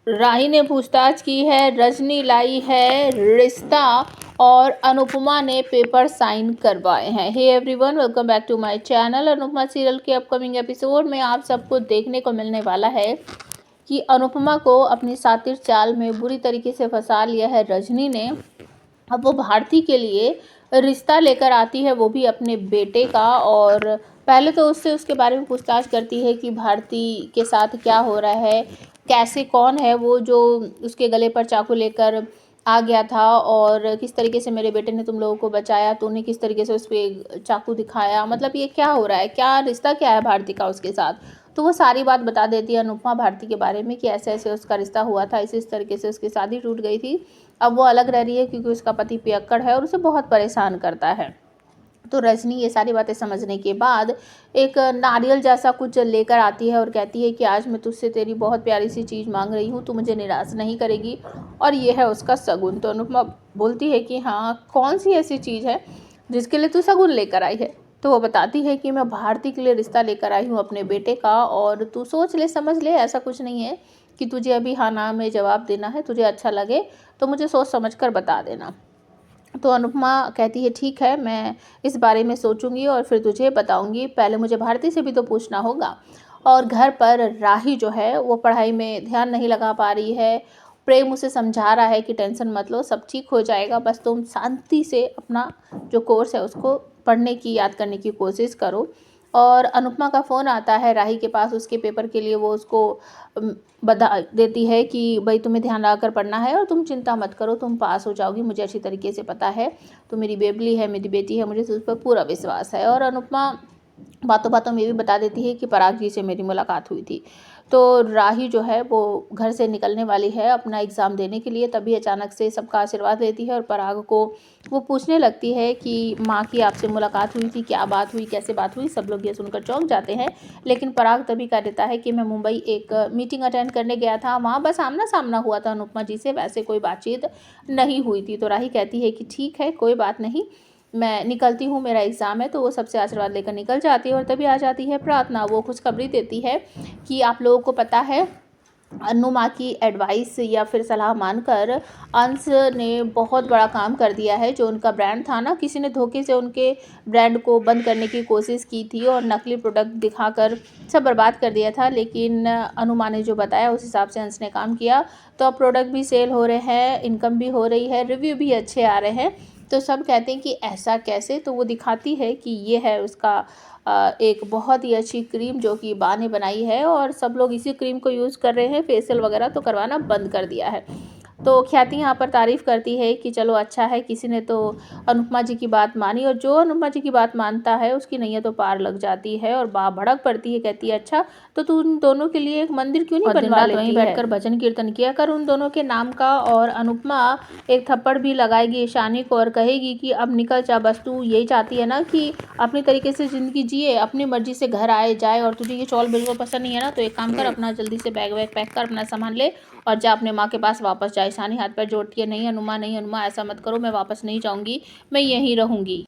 राही ने पूछताछ की है, रजनी लाई है रिश्ता और अनुपमा ने पेपर साइन करवाए हैं। Hey everyone, welcome back to my channel. Anupama serial के अपकमिंग एपिसोड में आप सबको देखने को मिलने वाला है कि अनुपमा को अपनी सातिर चाल में बुरी तरीके से फंसा लिया है रजनी ने। अब वो भारती के लिए रिश्ता लेकर आती है, वो भी अपने बेटे का। और पहले तो उससे उसके बारे में पूछताछ करती है कि भारती के साथ क्या हो रहा है, कैसे, कौन है वो जो उसके गले पर चाकू लेकर आ गया था, और किस तरीके से मेरे बेटे ने तुम लोगों को बचाया, तूने किस तरीके से उस पर चाकू दिखाया, मतलब ये क्या हो रहा है, क्या रिश्ता क्या है भारती का उसके साथ। तो वो सारी बात बता देती है अनुपमा भारती के बारे में कि ऐसे ऐसे उसका रिश्ता हुआ था, इस तरीके से उसकी शादी टूट गई थी, अब वो अलग रह रही है क्योंकि उसका पति पियक्कड़ है और उसे बहुत परेशान करता है। तो रजनी ये सारी बातें समझने के बाद एक नारियल जैसा कुछ लेकर आती है और कहती है कि आज मैं तुझसे तेरी बहुत प्यारी सी चीज़ मांग रही हूँ, तू मुझे निराश नहीं करेगी, और ये है उसका शगुन। तो अनुपमा बोलती है कि हाँ, कौन सी ऐसी चीज़ है जिसके लिए तू शगुन लेकर आई है। तो वो बताती है कि मैं भारती के लिए रिश्ता लेकर आई हूँ अपने बेटे का, और तू सोच ले, समझ ले, ऐसा कुछ नहीं है कि तुझे अभी हाँ ना में जवाब देना है, तुझे अच्छा लगे तो मुझे सोच समझ कर बता देना। तो अनुपमा कहती है ठीक है, मैं इस बारे में सोचूंगी और फिर तुझे बताऊंगी, पहले मुझे भारती से भी तो पूछना होगा। और घर पर राही जो है वो पढ़ाई में ध्यान नहीं लगा पा रही है। प्रेम उसे समझा रहा है कि टेंशन मत लो, सब ठीक हो जाएगा, बस तुम शांति से अपना जो कोर्स है उसको पढ़ने की, याद करने की कोशिश करो। और अनुपमा का फ़ोन आता है राही के पास उसके पेपर के लिए। वो उसको बता देती है कि भाई तुम्हें ध्यान लगा कर पढ़ना है और तुम चिंता मत करो, तुम पास हो जाओगी, मुझे अच्छी तरीके से पता है, तो मेरी बेबली है, मेरी बेटी है, मुझे उस पर पूरा विश्वास है। और अनुपमा बातों बातों में भी बता देती है कि पराग जी से मेरी मुलाकात हुई थी। तो राही जो है वो घर से निकलने वाली है अपना एग्ज़ाम देने के लिए, तभी अचानक से सबका आशीर्वाद लेती है और पराग को वो पूछने लगती है कि माँ की आपसे मुलाकात हुई थी, क्या बात हुई, कैसे बात हुई। सब लोग ये सुनकर चौंक जाते हैं, लेकिन पराग तभी कह देता है कि मैं मुंबई एक मीटिंग अटेंड करने गया था, वहाँ बस आमना सामना हुआ था अनुपमा जी से, वैसे कोई बातचीत नहीं हुई थी। तो राही कहती है कि ठीक है, कोई बात नहीं, मैं निकलती हूँ, मेरा एग्ज़ाम है। तो वो सबसे आशीर्वाद लेकर निकल जाती है और तभी आ जाती है प्रार्थना। वो खुशखबरी देती है कि आप लोगों को पता है, अनु माँ की एडवाइस या फिर सलाह मानकर अंश ने बहुत बड़ा काम कर दिया है। जो उनका ब्रांड था ना, किसी ने धोखे से उनके ब्रांड को बंद करने की कोशिश की थी और नकली प्रोडक्ट दिखाकर सब बर्बाद कर दिया था, लेकिन अनु माँ ने जो बताया उस हिसाब से अंश ने काम किया, तो अब प्रोडक्ट भी सेल हो रहे हैं, इनकम भी हो रही है, रिव्यू भी अच्छे आ रहे हैं। तो सब कहते हैं कि ऐसा कैसे। तो वो दिखाती है कि ये है उसका एक बहुत ही अच्छी क्रीम जो कि बा ने बनाई है, और सब लोग इसी क्रीम को यूज़ कर रहे हैं, फेशियल वगैरह तो करवाना बंद कर दिया है। तो ख्याति यहाँ पर तारीफ़ करती है कि चलो अच्छा है, किसी ने तो अनुपमा जी की बात मानी, और जो अनुपमा जी की बात मानता है उसकी नैया तो पार लग जाती है। और बा भड़क पड़ती है, कहती है अच्छा, तो तू उन दोनों के लिए एक मंदिर क्यों नहीं बनवा लेती है, वहीं बैठकर भजन कीर्तन किया कर उन दोनों के नाम का। और अनुपमा एक थप्पड़ भी लगाएगी ईशानी को और कहेगी कि अब निकल जा, बस तू यही चाहती है ना कि अपनी तरीके से ज़िंदगी जिए, अपनी मर्जी से घर आए जाए, और तुझे ये चौल बिल्कुल पसंद नहीं है ना, तो एक काम कर, अपना जल्दी से बैग वैग पैक कर, अपना सामान ले और जा अपने माँ के पास वापस जा। ईशानी हाथ पैर जोड़ती है, नहीं अनुमा, नहीं अनुमा, ऐसा मत करो, मैं वापस नहीं जाऊँगी, मैं यहीं रहूँगी।